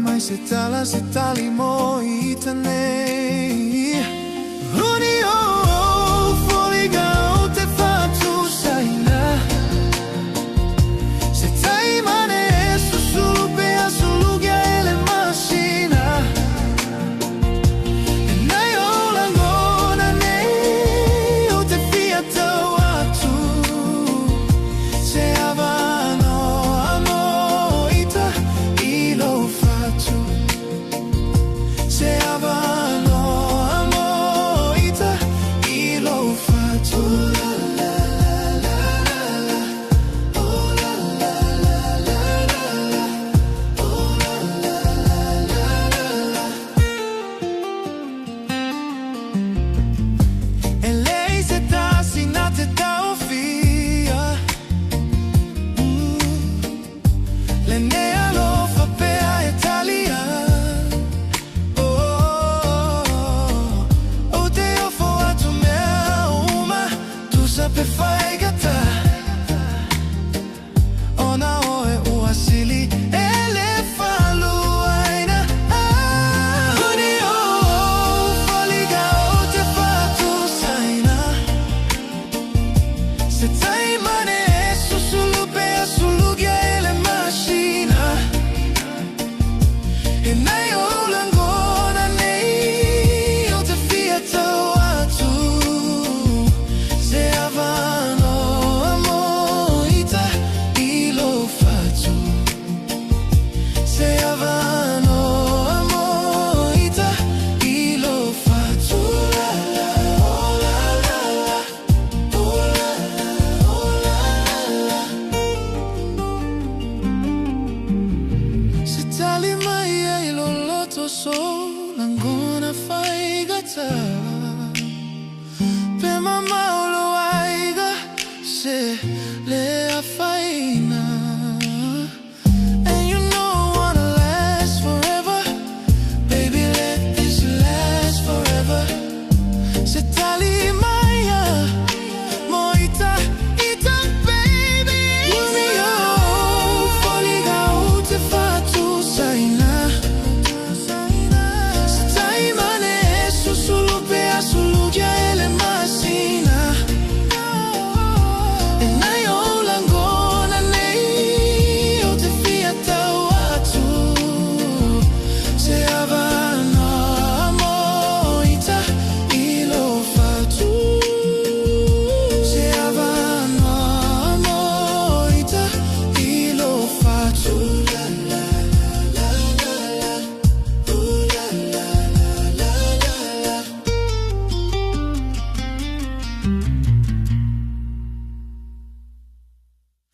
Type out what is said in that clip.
mai se tala se tali mo itanei Unio foliga o te fatu saina Se tai mane su sulu pe asulugia ele masina E nai o langona nei o te fiata watu Se avano amoita ilo fatu Se avano amoita ilo fatu la la la la la oh la la la la la oh la la la la E lei se tassi nate da ofia Le nea lo fa pea Italia O te ofo atu mea uma Tu sape fai gata Ona oe uasili ele falu aina Uni o faliga o te fatu saina Se tai mane su sulu pe asulugia ele machina E nai o langona nei o te fiata watu Se avano amoita ilo fatu Se avano amoita ilo fatu la la oh la la la oh la la oh la la Se tali mai ai lo loto so langona fai gata Pe mama o lo aiga se